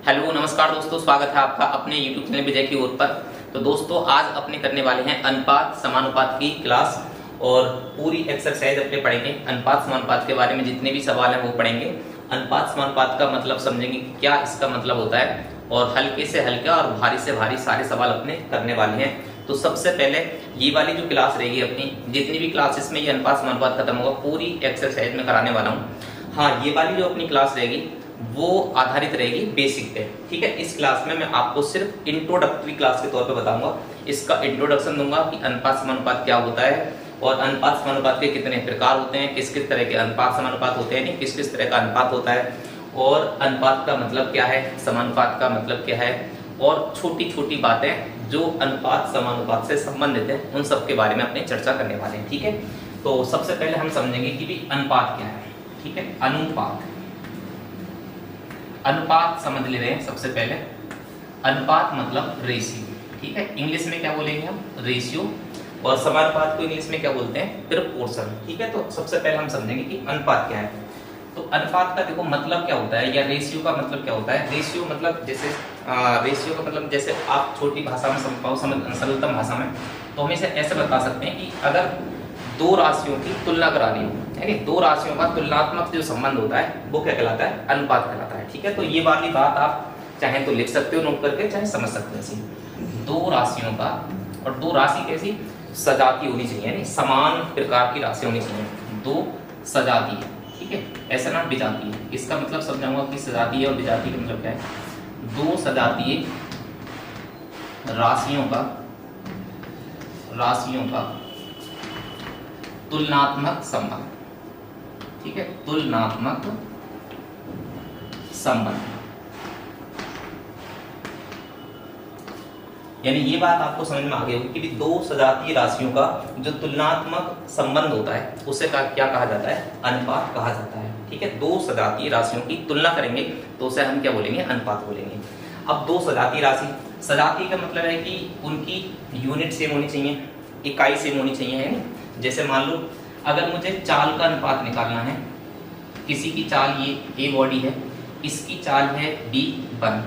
Hello नमस्कार दोस्तों, स्वागत है आपका अपने YouTube चैनल विजय की ओर पर। तो दोस्तों आज अपने करने वाले हैं अनुपात समानुपात की क्लास और पूरी एक्सरसाइज अपने पढ़ेंगे। अनुपात समानुपात के बारे में जितने भी सवाल हैं वो पढ़ेंगे। अनुपात समानुपात का मतलब समझेंगे, क्या इसका मतलब होता है और हल्के से हल्का और भारी से भारी सारे सवाल अपने करने वाले हैं। तो सबसे पहले ये वाली जो क्लास रहेगी अपनी, जितनी भी क्लासेस में ये अनुपात समानुपात खत्म होगा पूरी एक्सरसाइज में कराने वाला हूँ। हाँ, ये वाली जो अपनी क्लास रहेगी वो आधारित रहेगी बेसिक पे। ठीक है, इस क्लास में मैं आपको सिर्फ इंट्रोडक्टरी क्लास के तौर पे बताऊंगा। इसका इंट्रोडक्शन दूंगा कि अनुपात समानुपात क्या होता है और अनुपात समानुपात के कितने प्रकार होते हैं, किस किस तरह के अनुपात समानुपात होते हैं, किस किस तरह का अनुपात होता है और अनुपात का मतलब क्या है, समानुपात का मतलब क्या है और छोटी छोटी बातें जो अनुपात समानुपात से संबंधित है उन सब के बारे में अपने चर्चा करने वाले हैं। ठीक है, तो सबसे पहले हम समझेंगे कि भी अनुपात क्या है। ठीक है, अनुपात समझ ले रहे हैं। सबसे पहले अनुपात मतलब रेशियो। ठीक है, इंग्लिश में क्या बोलेंगे हम, रेशियो, और समानुपात को इंग्लिश में क्या बोलते हैं, प्रोपोर्शन। ठीक है, तो सबसे पहले हम समझेंगे कि अनुपात क्या है। तो अनुपात का देखो मतलब क्या होता है या रेशियो का मतलब क्या होता है। रेशियो मतलब जैसे रेशियो का मतलब जैसे आप छोटी भाषा में समझ पाओ, सरलतम भाषा में, तो हम इसे ऐसे बता सकते हैं कि अगर दो राशियों की तुलना करानी हो, है कि दो राशियों का तुलनात्मक जो संबंध होता है वो क्या कहलाता है, अनुपात कहलाता है। ठीक है, तो ये वाली बात आप चाहे तो लिख सकते हो नोट करके, चाहे समझ सकते हो। दो राशियों का, और दो राशि कैसी, सजाती होनी चाहिए, यानी समान प्रकार की राशि होनी चाहिए। दो सजाती है, ठीक है, ऐसा ना विजाती है। इसका मतलब समझाऊंगा कि सजाती है और विजाती का मतलब क्या है। दो सजातीय राशियों का तुलनात्मक संबंध। ठीक है, तुलनात्मक संबंध, यानी ये बात आपको समझ में आ गई होगी कि दो सजातीय राशियों का जो तुलनात्मक संबंध होता है उसे क्या कहा जाता है, अनुपात कहा जाता है। ठीक है, दो सजातीय राशियों की तुलना करेंगे तो उसे हम क्या बोलेंगे, अनुपात बोलेंगे। अब दो सजातीय राशि, सजातीय का मतलब है कि उनकी यूनिट सेम होनी चाहिए, इकाई सेम होनी चाहिए, है ना। जैसे मान लो अगर मुझे चाल का अनुपात निकालना है, किसी की चाल ये ए बॉडी है, इसकी चाल है B1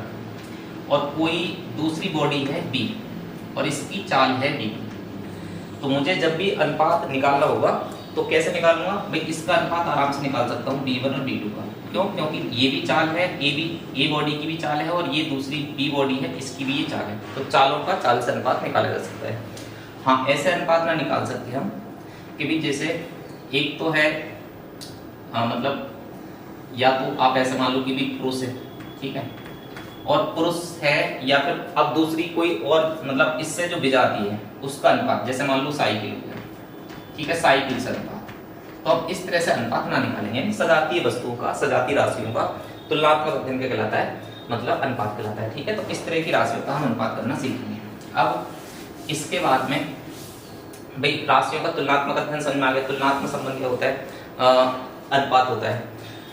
और कोई दूसरी बॉडी है B और इसकी चाल है B, तो मुझे जब भी अनुपात निकालना होगा तो कैसे निकालूंगा भाई, इसका अनुपात आराम से निकाल सकता हूँ B1 और B2 का। क्यों? क्योंकि ये भी चाल है, ए बॉडी की भी चाल है और ये दूसरी B बॉडी है, इसकी भी ये चाल है, तो चालों का चाल से अनुपात निकाला जा सकता है। हाँ, ऐसे अनुपात ना निकाल सकते हम कि भी जैसे एक तो है मतलब या तो आप ऐसे मान लो कि भी पुरुष है, ठीक है, और पुरुष है, या फिर अब दूसरी कोई और मतलब इससे जो विजाती है उसका अनुपात, जैसे मान लो साइकिल है, ठीक है, साइकिल से अनुपात, तो अब इस तरह से अनुपात ना निकालेंगे। यानी सजातीय वस्तुओं का, सजातीय राशियों का तुलनात्मक अध्ययन क्या कहलाता है, मतलब अनुपात कहलाता है। ठीक है, तो इस तरह की राशियों का हम अनुपात करना सीखेंगे। अब इसके बाद में भाई राशियों का तुलनात्मक अध्ययन समझ में आ गया। तुलनात्मक संबंध क्या होता है, अनुपात होता है।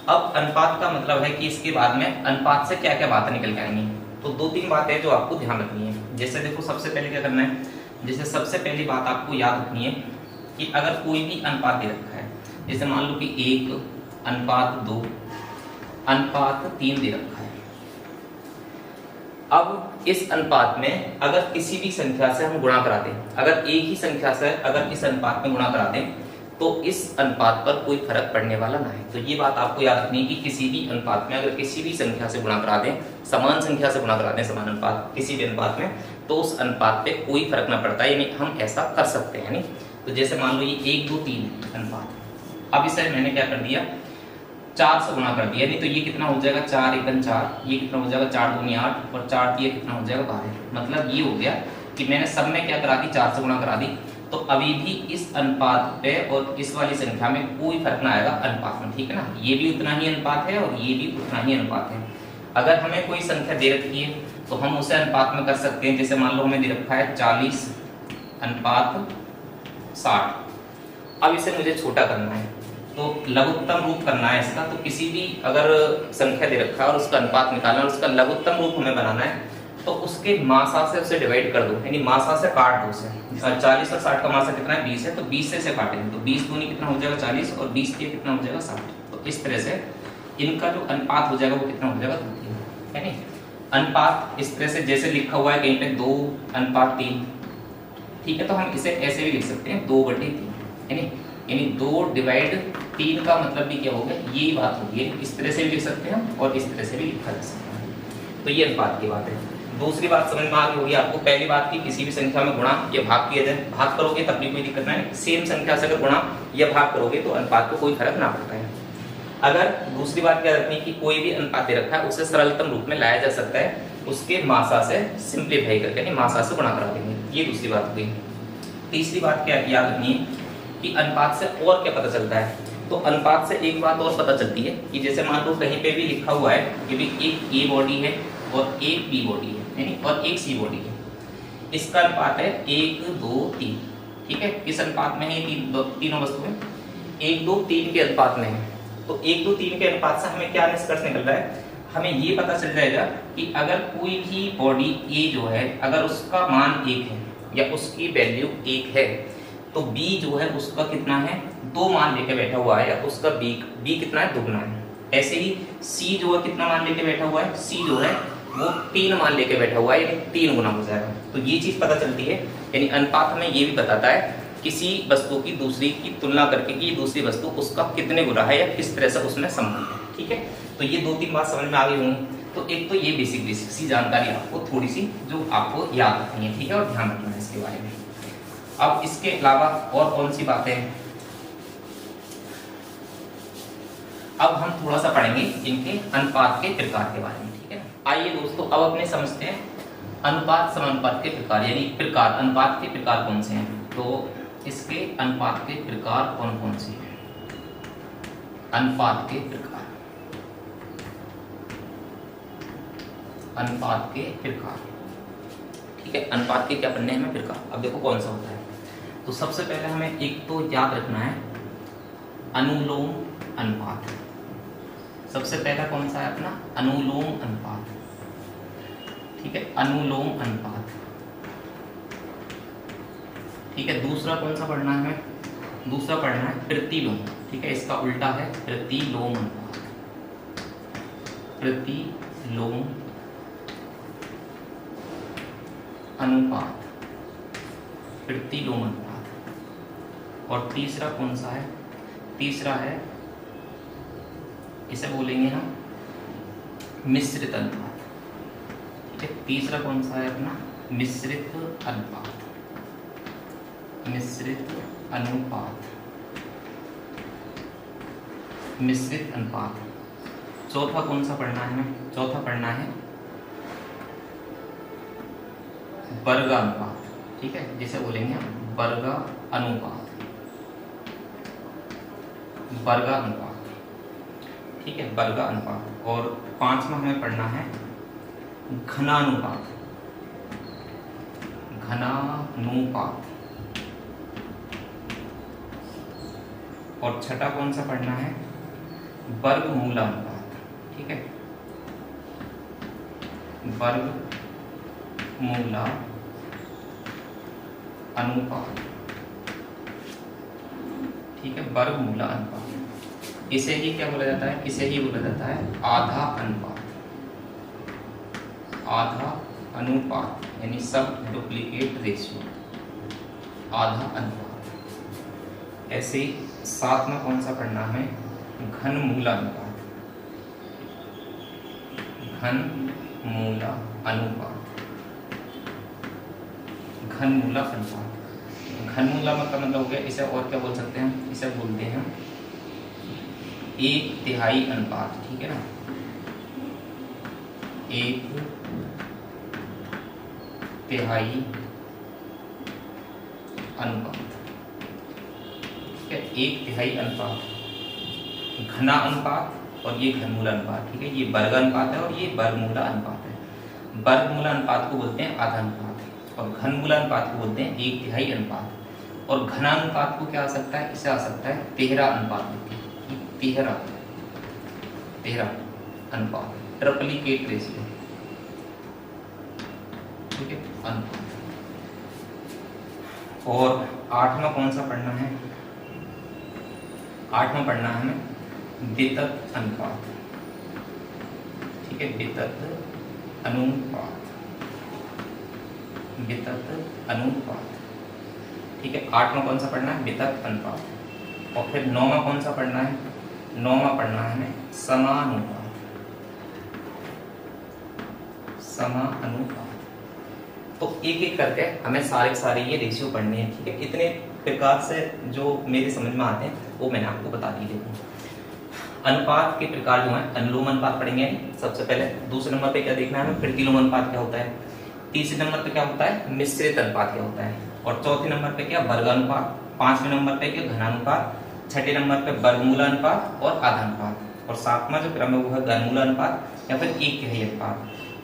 अब अनुपात का मतलब है कि इसके बाद में अनुपात से क्या क्या बातें निकल के आएंगी, तो दो तीन बातें जो आपको ध्यान रखनी है। जैसे देखो सबसे पहले क्या करना है, जैसे सबसे पहली बात आपको याद रखनी है कि अगर कोई भी अनुपात दे रखा है, जैसे मान लो कि 1:2 3 दे रखा है। अब इस अनुपात में अगर किसी भी संख्या से हम गुणा करा दें, अगर एक ही संख्या से अगर इस अनुपात में गुणा करा दें तो इस अनुपात पर कोई फर्क पड़ने वाला ना है। तो ये बात आपको याद रखनी है कि किसी भी अनुपात में अगर किसी भी संख्या से गुणा करा दें, समान संख्या से गुणा करा दें, समान अनुपात किसी भी अनुपात में, तो उस अनुपात पे कोई फर्क ना पड़ता है, यानी हम ऐसा कर सकते हैं। तो जैसे मान लो ये 1, 2, 3 अनुपात, अब इसे मैंने क्या कर दिया, 4 से गुणा कर दिया, नहीं तो ये कितना हो जाएगा, 4 × 4, ये कितना हो जाएगा, 4 दूनी 8 और 4 दिए कितना हो जाएगा, 12। मतलब ये हो गया कि मैंने सब में क्या करा दी, 4 से गुणा करा दी, तो अभी भी इस अनुपात पे और इस वाली संख्या में कोई फर्क ना आएगा अनुपात में। ठीक है ना, ये भी उतना ही अनुपात है और ये भी उतना ही अनुपात है। अगर हमें कोई संख्या दे रखी है तो हम उसे अनुपात में कर सकते हैं। जैसे मान लो हमें दे रखा है 40:60, अब इसे मुझे छोटा करना है तो लघुत्तम रूप करना है इसका। तो किसी भी अगर संख्या दे रखा है और उसका अनुपात निकालना है, उसका लघुत्तम रूप हमें बनाना है, तो उसके मासा से उसे डिवाइड कर दो, यानी मासा से काट दो उसे। 40 और 60 का मासा कितना है, 20 है, तो 20 से काटेंगे तो 20 दूनी कितना हो जाएगा, 40, और 20 के कितना हो जाएगा, 60। तो इस तरह से इनका जो अनुपात हो जाएगा वो कितना हो जाएगा, 2, है नहीं। अनुपात इस तरह से जैसे लिखा हुआ है कहीं पे 2:3, ठीक है, तो हम इसे ऐसे भी लिख सकते हैं 2/3, यानी 2/3 का मतलब भी क्या होगा, यही बात होगी। इस तरह से भी लिख सकते हैं और इस तरह से भी लिखा जा सकता है। तो ये अनुपात की बात है। दूसरी बात समझ में आ गई होगी आपको। पहली बात की किसी भी संख्या में गुणा या भाग किया जाए, भाग करोगे तब भी कोई दिक्कत नहीं, सेम संख्या से अगर गुणा या भाग करोगे तो अनुपात को कोई फर्क ना पड़ता है। अगर दूसरी बात क्या रखनी है कि कोई भी अनुपात दे रखा है उसे सरलतम रूप में लाया जा सकता है, उसके मासा से सिंप्लीफाई करके, यानी मासा से गुणा करा देंगे, ये दूसरी बात हुई। तीसरी बात क्या याद रखनी है कि अनुपात से और क्या पता चलता है। तो अनुपात से एक बात और पता चलती है कि जैसे मान लो कहीं पे भी लिखा हुआ है कि भी एक ए बॉडी है और एक बी बॉडी है, यानी और एक सी बॉडी है, इसका अनुपात है 1, 2, 3, ठीक है। किस अनुपात में है ये तीनों वस्तुएं? 1, 2, 3 के अनुपात में है। तो 1, 2, 3 के अनुपात से हमें क्या निष्कर्ष निकल रहा है, हमें ये पता चल जाएगा कि अगर कोई भी बॉडी ए जो है अगर उसका मान 1 है या उसकी वैल्यू 1 है तो बी जो है उसका कितना है, 2 मान लेके बैठा हुआ है, या उसका बी कितना है, दुगना है। ऐसे ही सी जो है कितना मान लेके बैठा हुआ है, सी जो है वो 3 मान लेके बैठा हुआ है, यानी 3 गुना हो जाएगा। तो ये चीज पता चलती है, यानी अनुपात हमें ये भी बताता है किसी वस्तु की दूसरी की तुलना करके कि दूसरी वस्तु उसका कितने गुना है या किस तरह से उसमें संबंध है, ठीक है। तो ये 2-3 बात समझ में आ गई होंगी। तो एक तो ये बेसिक सी जानकारी आपको थोड़ी सी जो आपको याद रखनी है, ठीक है, और ध्यान रखना है इसके बारे में। अब इसके अलावा और कौन सी बातें हैं, अब हम थोड़ा सा पढ़ेंगे इनके अनुपात के प्रकार के बारे में, ठीक है। आइए दोस्तों अब अपने समझते हैं अनुपात समानुपात के प्रकार, यानी प्रकार, अनुपात के प्रकार कौन से हैं। तो इसके अनुपात के प्रकार कौन कौन से हैं, अनुपात के प्रकार, अनुपात के प्रकार, ठीक है। अनुपात के क्या पढ़ने हैं हमें, प्रकार। अब देखो कौन सा होता है। तो सबसे पहले हमें एक तो याद रखना है अनुलोम अनुपात। सबसे पहला कौन सा है अपना, अनुलोम अनुपात, ठीक है, अनुलोम अनुपात, ठीक है। दूसरा कौन सा पढ़ना है हमें, दूसरा पढ़ना है प्रतिलोम, ठीक है, इसका उल्टा है प्रतिलोम अनुपात, प्रतिलोम अनुपात, प्रतिलोम अनुपात। और तीसरा कौन सा है, तीसरा है इसे बोलेंगे हम मिश्रित अनुपात, ठीक है। तीसरा कौन सा है अपना, मिश्रित अनुपात, मिश्रित अनुपात, मिश्रित अनुपात। चौथा कौन सा पढ़ना है हमें, चौथा पढ़ना है वर्ग अनुपात, ठीक है, जिसे बोलेंगे हम वर्ग अनुपात, वर्ग अनुपात, ठीक है, वर्ग अनुपात। और पांचवा हमें पढ़ना है घनानुपात, घनानुपात। और छठा कौन सा पढ़ना है, वर्गमूल अनुपात, ठीक है, वर्गमूल अनुपात, ठीक है, वर्गमूल अनुपात। इसे ही क्या बोला जाता है, इसे ही बोला जाता है आधा अनुपात, आधा अनुपात, यानी सब डुप्लीकेट रेशियो, आधा अनुपात। ऐसे ही साथ में कौन सा पढ़ना है, घनमूल अनुपात, घनमूल अनुपात, घनमूल अनुपात। घनमूला का मतलब हो गया, इसे और क्या बोल सकते हैं, इसे बोलते हैं 1/3 अनुपात, ठीक है ना, 1/3 अनुपात, ठीक है, 1/3 अनुपात। घना अनुपात और ये घनमूल अनुपात, ठीक है, ये वर्ग अनुपात है और ये वर्गमूल अनुपात है। वर्गमूल अनुपात को बोलते हैं आधा अनुपात और घनमूल अनुपात को बोलते हैं 1/3 अनुपात। और घनानुपात को क्या आ सकता है, इसे आ सकता है 13 अनुपात, 13 अनुपात, ट्रिप्लिकेट रेशियो, ठीक है, अनुपात। और आठवां कौन सा पढ़ना है, आठवां पढ़ना है हमें वितत अनुपात, ठीक है, वितत अनुपात, वितत अनुपात। ठीक है, 8वां कौन सा पढ़ना है? वितत अनुपात। और फिर 9वां कौन सा पढ़ना है? 9वां पढ़ना है हमें समानुपात, समानुपात। तो एक एक करके हमें सारे ये रेशियो पढ़ने हैं। ठीक है, इतने प्रकार से जो मेरे समझ में आते हैं वो मैंने आपको बता दिए। देखो अनुपात के प्रकार जो है, अनुलोम अनुपात पढ़ेंगे सबसे पहले। दूसरे नंबर पे क्या देखना है हमें? प्रतिलोम अनुपात क्या होता है। तीसरे नंबर पे क्या होता है? मिश्रित अनुपात क्या होता है। और चौथे नंबर पे क्या? वर्गानुपात। 5वें नंबर पे क्या? घनानुपात। 6ठे नंबर पे वर्गमूलानुपात और आधानुपात। और 7वां जो क्रम है वो है घनमूलानुपात या फिर एक तिहाई अनुपात।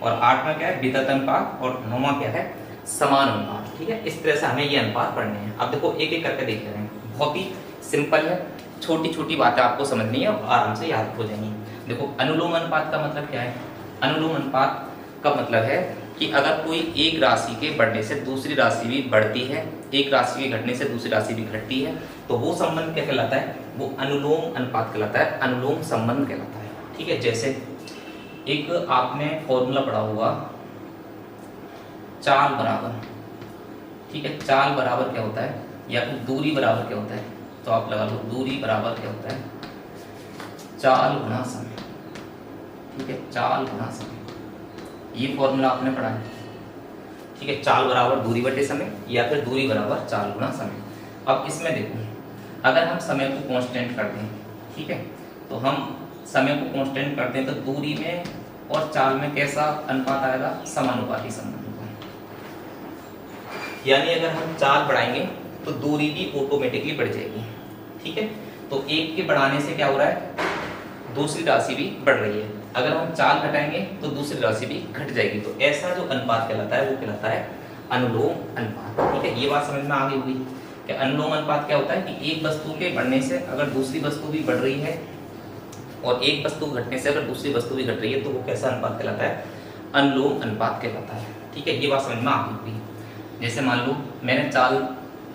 और 8वां क्या है? वितत अनुपात। और 9वां क्या है? समान अनुपात। ठीक है, इस तरह से हमें ये अनुपात पढ़ने हैं। अब देखो एक एक करके देख रहे हैं, बहुत ही सिंपल है, छोटी छोटी बातें आपको समझनी है और आराम से याद हो जाएंगी। देखो अनुलोम अनुपात का मतलब क्या है? अनुलोम अनुपात का मतलब है कि अगर कोई एक राशि के बढ़ने से दूसरी राशि भी बढ़ती है, एक राशि के घटने से दूसरी राशि भी घटती है, तो वो संबंध क्या कहलाता है? वो अनुलोम अनुपात कहलाता है, अनुलोम संबंध कहलाता है। ठीक है, जैसे एक आपने फॉर्मूला पढ़ा होगा, चाल बराबर। ठीक है, चाल बराबर क्या होता है या फिर दूरी बराबर क्या होता है? तो आप लगा लो, दूरी बराबर क्या होता है? चाल गुना समय। ठीक है, चाल गुना समय, ये फॉर्मूला आपने पढ़ा है। ठीक है, चाल बराबर दूरी बटे समय या फिर दूरी बराबर चाल गुना समय। अब इसमें देखो, अगर हम समय को कांस्टेंट कर दें, ठीक है, तो हम समय को कांस्टेंट कर दें तो दूरी में और चाल में कैसा अनुपात आएगा? समानुपाती संबंध। यानी अगर हम चाल बढ़ाएंगे तो दूरी भी ऑटोमेटिकली बढ़ जाएगी। ठीक है, तो एक के बढ़ाने से क्या हो रहा है? दूसरी राशि भी बढ़ रही है। अगर हम चाल घटाएंगे तो दूसरी राशि भी घट जाएगी। तो ऐसा जो अनुपात कहलाता है वो कहलाता है अनुलोम अनुपात। ठीक है, ये बात समझ में आ गई होगी कि अनुलोम अनुपात क्या होता है कि एक वस्तु के बढ़ने से अगर दूसरी वस्तु भी बढ़ रही है और एक वस्तु घटने से अगर दूसरी वस्तु भी घट रही है तो वो कैसा अनुपात कहलाता है? अनुलोम अनुपात कहलाता है। ठीक है, ये बात समझ में आ गई होगी। जैसे मान लो मैंने चाल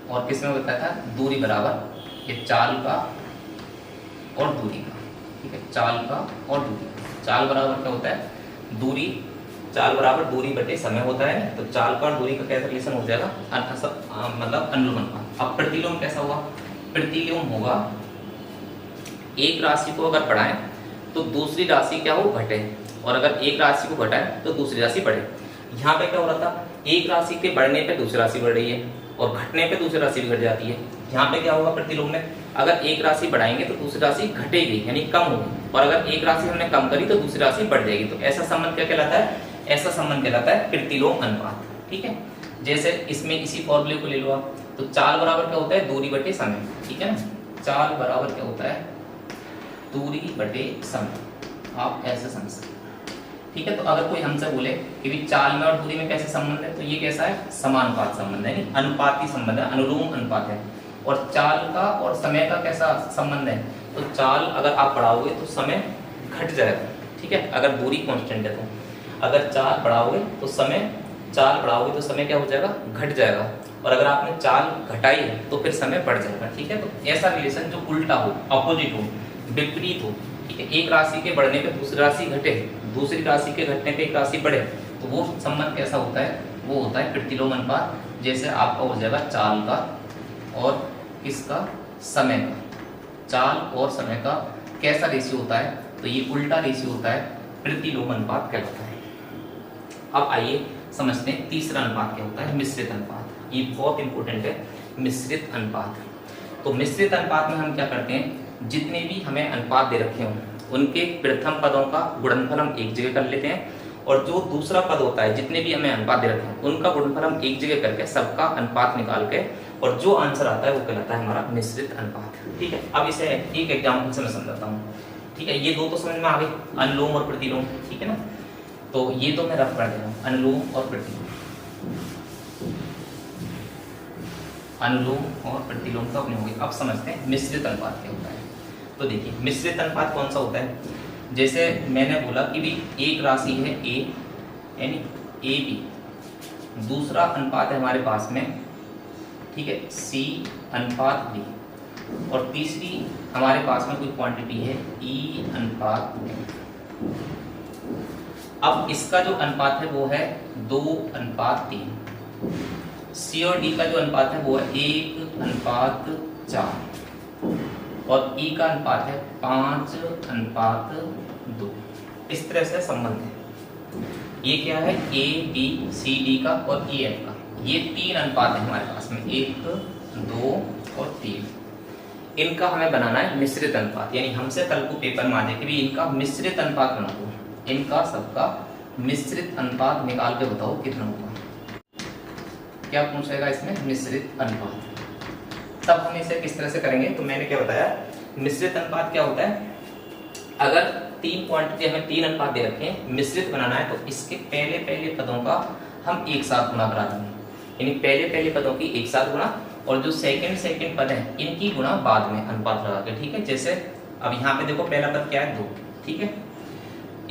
और किस में बताया था? दूरी बराबर, ये चाल का और दूरी का। ठीक है, चाल का और दूरी का। चाल बराबर क्या होता है? दूरी। चाल बराबर दूरी बटे समय होता है। तो चाल का और दूरी का कैसा रिलेशन हो जाएगा? मतलब अनुलोम अनुपात। अब प्रतिलोम कैसा होगा? प्रतिलोम होगा एक राशि को अगर बढ़ाएं तो दूसरी राशि क्या हो? घटे, और अगर एक राशि को घटाएं तो दूसरी राशि बढ़े। यहाँ पे क्या हो रहा था? एक राशि के बढ़ने पे दूसरी राशि बढ़ रही है और घटने पे दूसरी राशि भी घट जाती है। यहाँ पे क्या होगा? प्रतिलोम में अगर एक राशि बढ़ाएंगे तो दूसरी राशि घटेगी यानी कम होगी, और अगर एक राशि हमने कम करी तो दूसरी राशि बढ़ जाएगी। तो ऐसा संबंध क्या कहलाता है? ऐसा संबंध कहलाता है प्रतिलोम अनुपात। ठीक है, जैसे इसमें इसी फॉर्मूले को ले लो आप, तो चाल बराबर क्या होता है? दूरी बटे समय। ठीक है ना, चाल बराबर क्या होता है? दूरी बटे समय। आप ऐसे समझ सकते। ठीक है, तो अगर कोई हमसे बोले कि भी चाल में और दूरी में कैसे संबंध है, तो ये कैसा है? समानुपात संबंध है, यानी अनुपाती संबंध है, अनुलोम अनुपात है। और चाल का और समय का कैसा संबंध है? तो चाल अगर आप बढ़ाओगे तो समय घट जाएगा। ठीक है, अगर दूरी कांस्टेंट है तो। अगर चाल बढ़ाओगे तो समय क्या हो जाएगा? घट जाएगा। और अगर आपने चाल घटाई है तो फिर समय बढ़ जाएगा। ठीक है, तो ऐसा रिलेशन जो उल्टा हो, अपोजिट हो, विपरीत हो। ठीक है, एक राशि के बढ़ने पे दूसरी राशि घटे, दूसरी राशि के घटने पे एक राशि बढ़े, तो वो संबंध कैसा होता है? वो होता है प्रतिलोम अनुपात। जैसे आपका हो जाएगा चाल का और किसका? समय का। चाल और समय का कैसा रेशियो होता है? तो ये उल्टा रेशियो होता है, प्रतिलोम अनुपात कहलाता है। अब आइए समझते हैं तीसरा अनुपात क्या होता है? मिश्रित अनुपात। ये बहुत इंपॉर्टेंट है, मिश्रित अनुपात। तो मिश्रित अनुपात में हम क्या करते हैं? जितने भी हमें अनुपात दे रखे हों उनके प्रथम पदों का गुणनफल हम एक जगह कर लेते हैं, और जो दूसरा पद होता है, जितने भी हमें अनुपात दे रखे हैं उनका गुणनफल हम एक जगह करके सबका अनुपात निकाल के, और जो आंसर आता है वो कहलाता है हमारा मिश्रित अनुपात। ठीक है, अब इसे एक एग्जाम्पल से मैं समझाता हूँ। ठीक है, ये दो तो समझ में आ गई, अनुलोम और प्रतिलोम। ठीक है ना, तो ये तो मैं रफ कर दे रहा हूँ, अनुलोम और प्रतिलोम। अनुलोम और प्रतिलोम तो अपने हो गए। अब समझते हैं मिश्रित अनुपात क्या होता है। तो देखिए मिश्रित अनुपात कौन सा होता है? जैसे मैंने बोला कि भी एक राशि है ए, यानी ए बी, दूसरा अनुपात है हमारे पास में, ठीक है, सी अनुपात बी, और तीसरी हमारे पास में कोई क्वांटिटी है ई अनुपात बी। अब इसका जो अनुपात है वो है 2:3। सी और डी का जो अनुपात है वो है 1:4 और ई का अनुपात है 5:2। इस तरह से संबंध है। ये क्या है, ए बी सी डी का और ई एफ का, ये 3 अनुपात है हमारे पास में, 1 2 और 3। इनका हमें बनाना है मिश्रित अनुपात, यानी हमसे कल को पेपर में आ जाए कि भी इनका मिश्रित अनुपात बना दो, इनका सबका मिश्रित अनुपात निकाल के बताओ कितना होगा। क्या पूछेगा इसमें, मिश्रित अनुपात। तब हम इसे किस तरह से करेंगे, तो मैंने क्या बताया, मिश्रित अनुपात क्या होता है, अगर 3 क्वांटिटी हमें 3 अनुपात दे रखे हैं, मिश्रित बनाना है तो इसके पहले पहले पदों का हम एक साथ गुणा करा देंगे, यानी पहले पहले पदों की एक साथ गुणा, और जो सेकंड पद है इनकी गुणा बाद में अनुपात लगा के, ठीक है। जैसे अब यहाँ पे देखो पहला पद क्या है 2, ठीक है,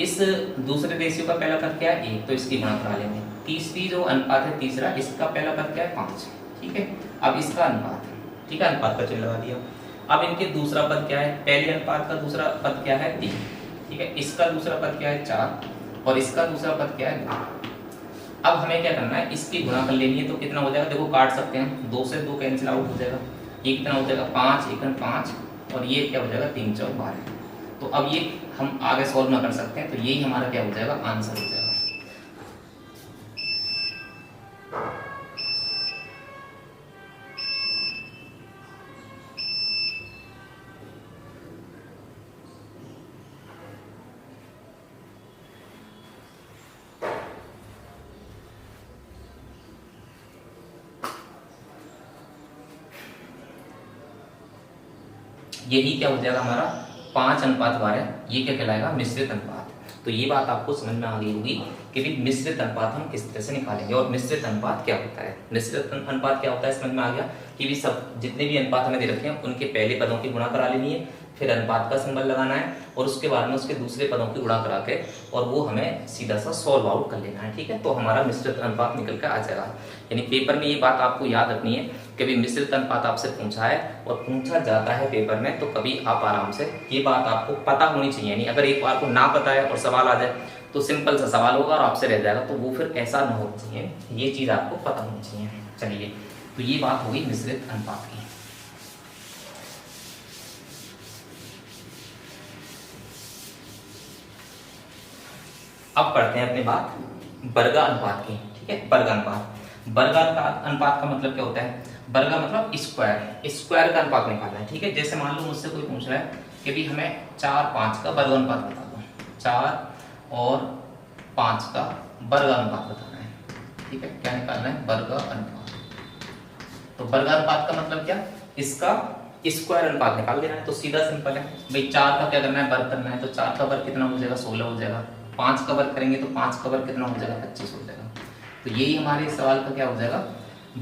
इस दूसरे रेशियो का पहला पद क्या है 1, तो इसकी गुणा करा लेंगे। तीसरी जो अनुपात है तीसरा, इसका पहला पद क्या है 5, ठीक है। अब इसका अनुपात, ठीक है, अनुपात का चिन्ह लगा दिया। अब इनके दूसरा पद क्या है, पहले अनुपात का दूसरा पद क्या है 3, ठीक है, इसका दूसरा पद क्या है 4 और इसका दूसरा पद क्या है 2। अब हमें क्या करना है, इसकी गुणा कर लेनी है, तो कितना हो जाएगा, देखो काट सकते हैं, 2 से 2 कैंसिल आउट हो जाएगा, ये कितना हो जाएगा 5 1 5 और ये क्या हो जाएगा 3 4 12। तो अब ये हम आगे सॉल्व ना कर सकते हैं, तो यही हमारा क्या हो जाएगा, आंसर हो जाएगा। यही क्या हो जाएगा हमारा 5:12, ये क्या कहलाएगा, मिश्रित अनुपात। तो ये बात आपको समझ में आ गई होगी कि भी मिश्रित अनुपात हम किस तरह से निकालेंगे और मिश्रित अनुपात क्या होता है। मिश्रित अनुपात क्या होता है समझ में आ गया कि भी सब जितने भी अनुपात हमें दे रखे हैं उनके पहले पदों की गुणा करा लेनी है, फिर अनुपात का सिंबल लगाना है और उसके बाद में उसके दूसरे पदों की गुणा करा के और वो हमें सीधा सा सॉल्व आउट कर लेना है, ठीक है। तो हमारा मिश्रित अनुपात निकल कर आ जाएगा। यानी पेपर में ये बात आपको याद रखनी है कि भी मिश्रित अनुपात आपसे पूछा है और पूछा जाता है पेपर में, तो कभी आप आराम से, ये बात आपको पता होनी चाहिए। यानी अगर एक बार को ना पता है और सवाल आ जाए तो सिंपल सा सवाल होगा और आपसे रह जाएगा, तो वो फिर ऐसा ना होना चाहिए, ये चीज़ आपको पता होनी चाहिए। चलिए, तो ये बात होगी मिश्रित अनुपात की। अब पढ़ते हैं अपनी बात वर्ग अनुपात की, ठीक है। वर्ग अनुपात, वर्ग अनुपात का मतलब क्या होता है, वर्ग मतलब स्क्वायर, स्क्वायर का अनुपात निकालना है, ठीक है। जैसे मान लो मुझसे कोई पूछ रहा है कि भी हमें 4 5 का वर्ग अनुपात बता दो, 4 और 5 का वर्ग अनुपात बताना है, ठीक है। क्या निकालना है, वर्ग अनुपात। तो वर्ग अनुपात का मतलब क्या, इसका स्क्वायर अनुपात निकाल देना है। तो सीधा सिंपल है भाई, 4 का क्या करना है, वर्ग करना है, तो 4 का वर्ग कितना हो जाएगा 16 हो जाएगा। 5 का वर्ग करेंगे तो 5 का वर्ग कितना हो जाएगा 25 हो जाएगा। तो यही हमारे सवाल का क्या हो जाएगा,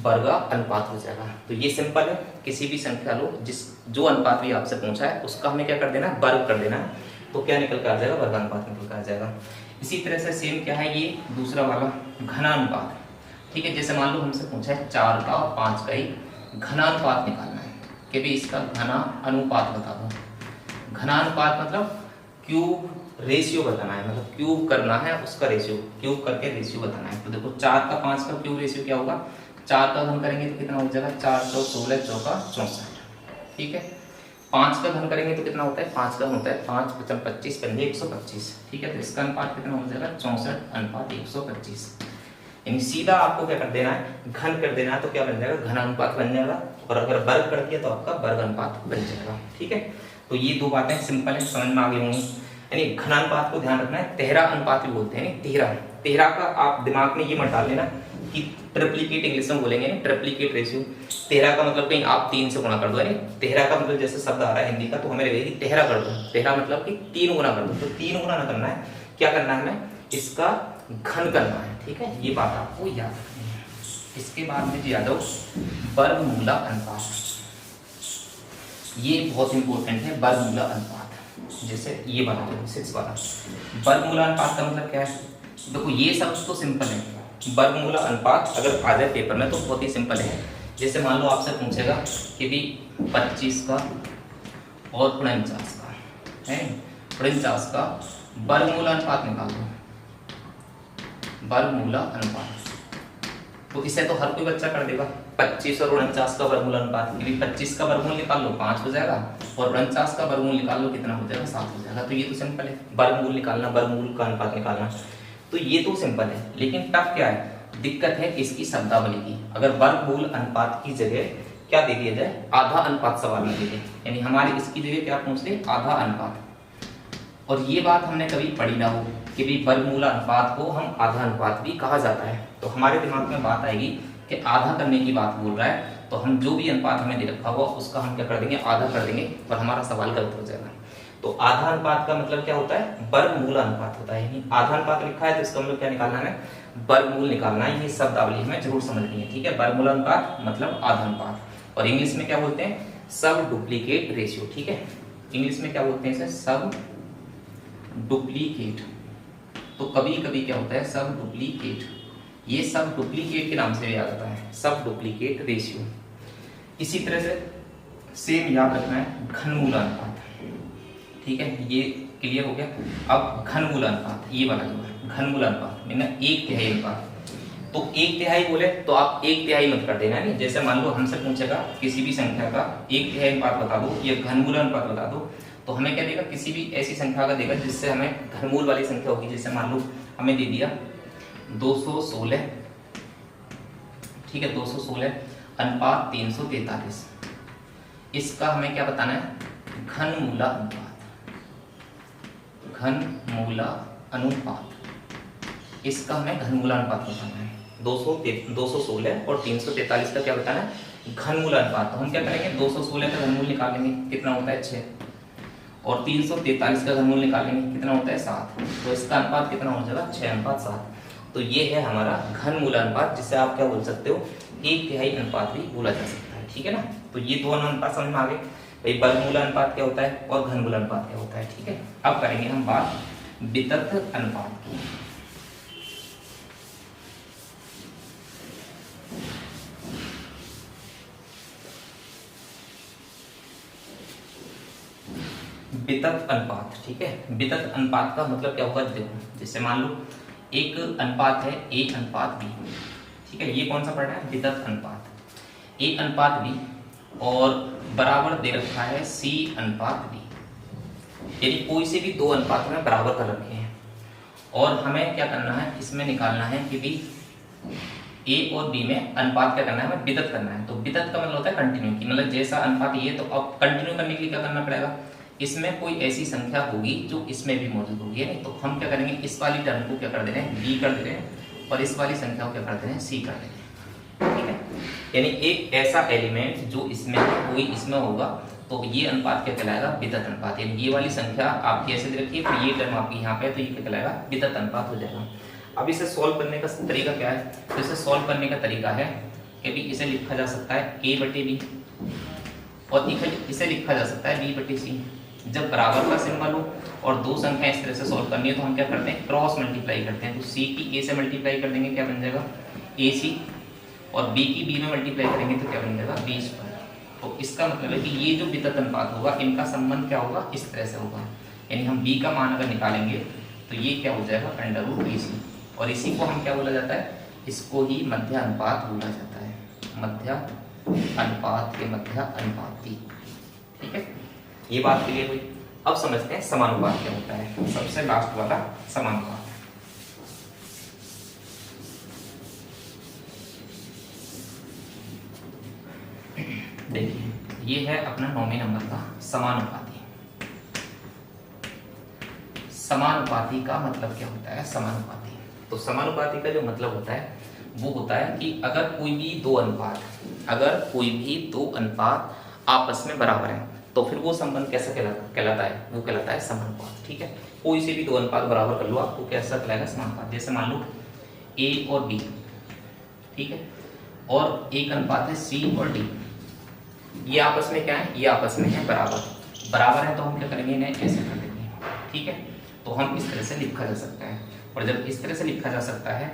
वर्ग अनुपात हो जाएगा। तो ये सिंपल है, किसी भी संख्या लो, जो अनुपात भी आपसे पूछा है उसका हमें क्या कर देना है, वर्ग कर देना है, तो क्या निकल कर आ जाएगा, वर्ग अनुपात निकल कर आ जाएगा। इसी तरह से सेम क्या है, ये दूसरा वाला घनानुपात, ठीक है। जैसे मान लो हमसे पूछा है 4 का और 5 का ही घनानुपात निकालना है कि भी इसका घना अनुपात बता दो। घनानुपात मतलब क्यूब रेशियो बताना है, मतलब क्यूब करना है उसका रेशियो, क्यूब करके रेशियो बताना है। तो देखो 4 का 5 का क्यूब रेशियो क्या होगा, 4 का घन करेंगे तो कितना हो जाएगा 4 4 16 4 64, ठीक है। 5 का घन करेंगे तो कितना होता है, 5 का होता है 5 5 25 पंजे 125, ठीक है। तो इसका अनुपात कितना हो जाएगा 64:125। यानी सीधा आपको क्या कर देना है, घन कर देना है, तो क्या बन जाएगा, घन अनुपात बन जाएगा। और अगर वर्ग कर दिया तो आपका वर्ग अनुपात बन जाएगा, ठीक है। तो ये दो बातें सिंपल है, समझ में आ गई होंगी। यानी घनानुपात को ध्यान रखना है, तेहरा अनुपात भी बोलते हैं, तेहरा का आप दिमाग में ये मत डाल लेना कि ट्रिप्लीकेट इंग्लिश में बोलेंगे, ट्रिप्लीकेट रेशियो। तेहरा का मतलब कहीं आप 3 से गुणा कर दो, यानी तेहरा का मतलब जैसे शब्द आ रहा है हिंदी का, तो हमें लगेगी तेहरा कर दो, तेहरा मतलब कि 3 गुना कर दो। तो 3 गुना ना करना है, क्या करना है हमें, इसका घन करना है, ठीक है। ये बात आपको याद रखनी है। इसके बाद में याद हो वर्गमूला अनुपात, ये बहुत इंपॉर्टेंट है, वर्गमूला अनुपात। जैसे ये बना दो 6 वाला वर्गमूला अनुपात का मतलब क्या है, देखो ये सब तो सिंपल है। वर्गमूला अनुपात अगर आ जाए पेपर में तो बहुत ही सिंपल है। जैसे मान लो आपसे पूछेगा कि भी 25 का और 49 का है, 49 का वर्गमूला अनुपात निकाल दो, वर्गमूला अनुपात। तो इसे तो हर कोई बच्चा कर देगा। 25 और 49 का वर्गमूल अनुपात, 25 का वर्गमूल निकाल लो 5 हो जाएगा, और 49 का वर्गमूल निकाल लो कितना हो जाएगा 7 हो जाएगा। तो ये तो सिंपल है, वर्गमूल निकालना, वर्गमूल का अनुपात निकालना, तो ये तो सिंपल है। लेकिन टफ क्या है, दिक्कत है इसकी शब्दावली की। अगर वर्गमूल अनुपात की जगह क्या दे दिया जाए, आधा अनुपात सवाल में दे दे, यानी हमारे इसकी जगह क्या पूछ ले, आधा अनुपात। और ये बात हमने कभी पढ़ी ना हो कि भी वर्गमूल अनुपात को हम आधा अनुपात भी कहा जाता है, तो हमारे दिमाग में बात आएगी कि आधा करने की बात बोल रहा है, तो हम जो भी अनुपात हमें दे रखा हुआ उसका हम क्या कर देंगे, आधा कर देंगे, और हमारा सवाल गलत हो जाएगा। तो आधा अनुपात का मतलब क्या होता है, वर्गमूल अनुपात होता है। आधा अनुपात लिखा है तो इसका मतलब क्या निकालना है, वर्गमूल निकालना है। ये शब्दावली हमें जरूर समझनी है, ठीक है। वर्गमूल अनुपात मतलब आधा अनुपात, और इंग्लिश में क्या बोलते हैं, सब डुप्लीकेट रेशियो, ठीक है। इंग्लिश में क्या बोलते हैं इसे, सब डुप्लीकेट। तो कभी कभी क्या होता है, सब डुप्लीकेट, ये सब डुप्लीकेट के नाम से भी याद आता है, सब डुप्लीकेट रेशियो। इसी तरह से सेम याद रखना है घनमूल अनुपात, ठीक है। ये क्लियर हो गया। अब घनमूल अनुपात, ये वाला जो है घनमूल अनुपात मैंने 1/3 अनुपात, तो 1/3 बोले तो आप 1/3 मत कर देना, नहीं। जैसे मान लो हमसे पूछेगा किसी भी संख्या का 1/3 अनुपात बता दो या घनमूल अनुपात बता दो, तो हमें क्या देगा, किसी भी ऐसी संख्या का देगा जिससे हमें घनमूल वाली संख्या होगी। जैसे मान लो हमें दे दिया 216, ठीक है, 216 अनुपात 343, इसका हमें क्या बताना है, घनमूला अनुपात, घनमूला अनुपात, इसका हमें घनमूला अनुपात बताना है। 216 और 343 का क्या बताना है, घनमूल अनुपात। तो हम क्या करेंगे, 216 का घनमूल निकालेंगे, कितना होता है 6, और 343 का घनमूल निकालेंगे, कितना होता है 7। तो इसका अनुपात कितना हो जाएगा, 6:7। तो ये है हमारा घनमूल अनुपात, जिसे आप क्या बोल सकते हो, 1/3 अनुपात भी बोला जा सकता है, ठीक है ना। तो ये दोनों अनुपात समझ में आ गए भाई, वर्गमूल अनुपात क्या होता है और घनमूल अनुपात क्या होता है, ठीक है। अब करेंगे हम बात वितथ अनुपात की। वितथ अनुपात, ठीक है। वितथ अनुपात का मतलब क्या होगा, देखो जैसे मान लो एक अनुपात है A/B, ठीक है। ये कौन सा पढ़ रहा है, वितथ अनुपात, A/B, और बराबर दे रखा है C/B, यानी कोई से भी दो अनुपात में बराबर कर रखे हैं, और हमें क्या करना है, इसमें निकालना है कि भी A और B में अनुपात क्या करना है, हमें वितथ करना है। तो वितथ का मतलब होता है कंटिन्यू की, मतलब जैसा अनुपात ये, तो अब कंटिन्यू करने के लिए क्या करना पड़ेगा, इसमें कोई ऐसी संख्या होगी जो इसमें भी मौजूद होगी, है नहीं। तो हम क्या करेंगे, इस वाली टर्म को क्या कर दे रहे हैं, B कर दे रहे हैं, और इस वाली संख्या को क्या कर दे रहे हैं, C कर दे रहे हैं, ठीक है। यानी एक ऐसा एलिमेंट जो इसमें कोई इसमें होगा, तो ये अनुपात क्या कहलाएगा, वितथ अनुपात। यानी ये वाली संख्या आपकी ऐसे दे रखी है, फिर ये टर्म आपकी यहाँ पे, तो ये क्या कहलाएगा, वितथ अनुपात हो जाएगा। अब इसे सॉल्व करने का तरीका क्या है, तो इसे सॉल्व करने का तरीका है कि भी इसे लिखा जा सकता है A/B, और इसे लिखा जा सकता है B/C। जब बराबर का सिंबल हो और दो संख्या इस तरह से सॉल्व करनी है, तो हम क्या करते हैं, क्रॉस मल्टीप्लाई करते हैं। तो C की A से मल्टीप्लाई कर देंगे, क्या बन जाएगा AC, और B की B में मल्टीप्लाई करेंगे तो क्या बन जाएगा B²। तो इसका मतलब है कि ये जो वितथ अनुपात होगा, इनका संबंध क्या होगा, इस तरह से होगा। यानी हम B का मान अगर निकालेंगे तो ये क्या हो जाएगा, √AC, और इसी को हम क्या बोला जाता है, इसको ही मध्य अनुपात बोला जाता है, मध्य अनुपात के मध्य अनुपाती, ठीक है। ये बात क्लियर हुई। अब समझते हैं समानुपात क्या होता है, सबसे लास्ट वाला समानुपात। देखिए ये है अपना 9वें नंबर का समानुपाती। समानुपाती का मतलब क्या होता है, समानुपाती, तो समानुपाती का जो मतलब होता है वो होता है कि अगर कोई भी दो अनुपात आपस में बराबर है, तो फिर वो संबंध कैसा कहलाता है, वो कहलाता है समानुपात, ठीक है। कोई से भी दो अनुपात बराबर कर लो आप, तो कैसा कहलाएगा, समानुपात। जैसे मान लो A और B, ठीक है, और एक अनुपात है C और D, ये आपस में क्या है, ये आपस में है बराबर है, तो हम क्या करेंगे, इन्हें ऐसे कर देंगे, ठीक है। तो हम इस तरह से लिखा जा सकता है, और जब इस तरह से लिखा जा सकता है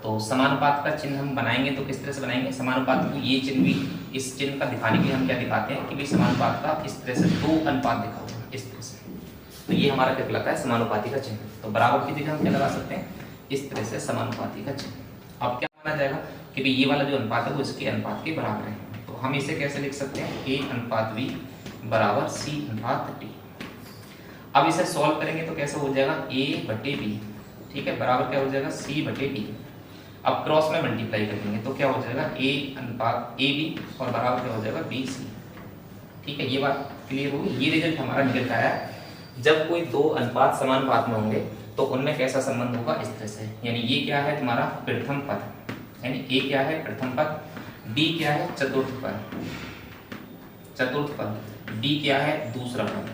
तो समानुपात का चिन्ह हम बनाएंगे, तो किस तरह से बनाएंगे, समानुपात को ये चिन्ह भी, इस चिन्ह का दिखाने के लिए हम क्या दिखाते हैं कि भी समानुपात का इस तरह से दो अनुपात दिखा हुआ इस तरह से, तो ये हमारा क्या कहलाता है, समानुपाती का चिन्ह। तो बराबर की जगह हम क्या लगा सकते हैं, इस तरह से समानुपाती का चिन्ह। अब क्या माना जाएगा कि भाई ये वाला जो अनुपात है वो इसके अनुपात के बराबर है। तो हम इसे कैसे लिख सकते हैं, A अनुपात B बराबर C अनुपात D। अब इसे सॉल्व करेंगे तो कैसे हो जाएगा, A बटे B, ठीक है, बराबर क्या हो जाएगा C बटे D। अब क्रॉस में मल्टीप्लाई करेंगे तो क्या हो जाएगा A अनुपात AB और बराबर क्या हो जाएगा BC। ठीक है, ये बात क्लियर होगी। ये रिजल्ट हमारा निकल का आया। जब कोई दो अनुपात समानुपात में होंगे तो उनमें कैसा संबंध होगा, इस तरह से। यानी ये क्या है तुम्हारा प्रथम पद, यानी A क्या है प्रथम पद, B क्या है चतुर्थ पद, D क्या है दूसरा पद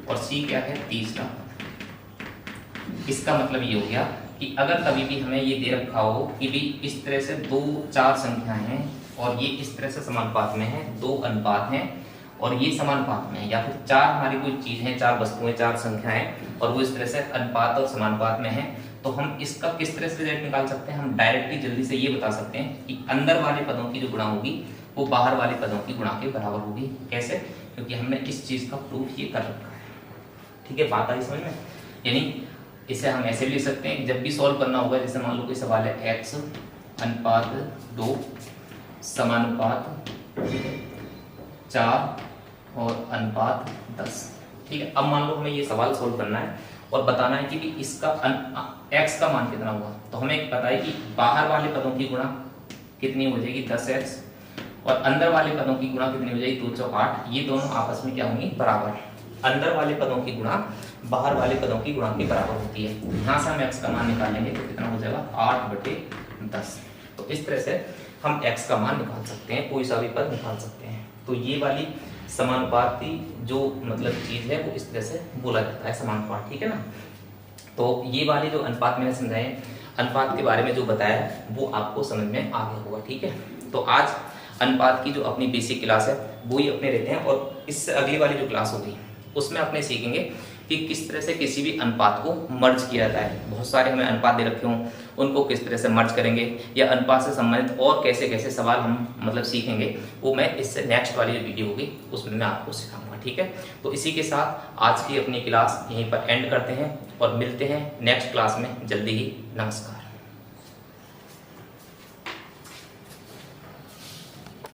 और C क्या है तीसरा पद। इसका मतलब ये हो गया कि अगर कभी भी हमें ये दे रखा हो कि भी इस तरह से 2 4 संख्याएं हैं और ये इस तरह से समानुपात में है, 2 अनुपात हैं और ये समानुपात में है, या फिर 4 हमारी कोई चीज है, 4 वस्तुएं, 4 संख्याएं और वो इस तरह से अनुपात और समानुपात में है, तो हम इसका किस तरह से रिजल्ट निकाल सकते हैं। हम डायरेक्टली जल्दी से ये बता सकते हैं कि अंदर वाले पदों की जो गुणा होगी वो बाहर वाले पदों की गुणा के बराबर होगी। कैसे, क्योंकि हमने इस चीज का प्रूफ ये कर रखा है। ठीक है, बात आई समझ में। यानी इसे हम ऐसे भी लिख सकते हैं, जब भी सॉल्व करना होगा, जैसे मान लो कोई सवाल है x अनुपात 2 समानुपात 4 और अनुपात 10। ठीक है, अब मान लो हमें ये सवाल सोल्व करना है और बताना है कि भी इसका x का मान कितना हुआ। तो हमें पता है कि बाहर वाले पदों की गुणा कितनी हो जाएगी 10x और अंदर वाले पदों की गुणा कितनी हो जाएगी 2 चौक 8। ये दोनों आपस में क्या होंगी, बराबर। अंदर वाले पदों की गुणा बाहर वाले पदों की गुणा के बराबर होती है। यहाँ से हम x का मान निकालेंगे तो कितना हो जाएगा 8/10। तो इस तरह से हम x का मान निकाल सकते हैं, कोई सा भी पद निकाल सकते हैं। तो ये वाली समानुपाती जो मतलब चीज है वो इस तरह से बोला जाता है, समानुपात। ठीक है ना। तो ये वाले जो अनुपात मैंने समझाए, अनुपात के बारे में जो बताया वो आपको समझ में आ गया होगा। ठीक है, तो आज अनुपात की जो अपनी बेसिक क्लास है वो ही अपने रहते हैं और इससे अगली वाली जो क्लास होगी उसमें अपने सीखेंगे कि किस तरह से किसी भी अनुपात को मर्ज किया जाता है। बहुत सारे हमें अनुपात दे रखे हों, उनको किस तरह से मर्ज करेंगे या अनुपात से संबंधित और कैसे कैसे सवाल हम मतलब सीखेंगे, वो मैं इससे नेक्स्ट वाली जो वीडियो होगी उसमें मैं आपको सिखाऊंगा। ठीक है, तो इसी के साथ आज की अपनी क्लास यहीं पर एंड करते हैं और मिलते हैं नेक्स्ट क्लास में जल्दी ही। नमस्कार।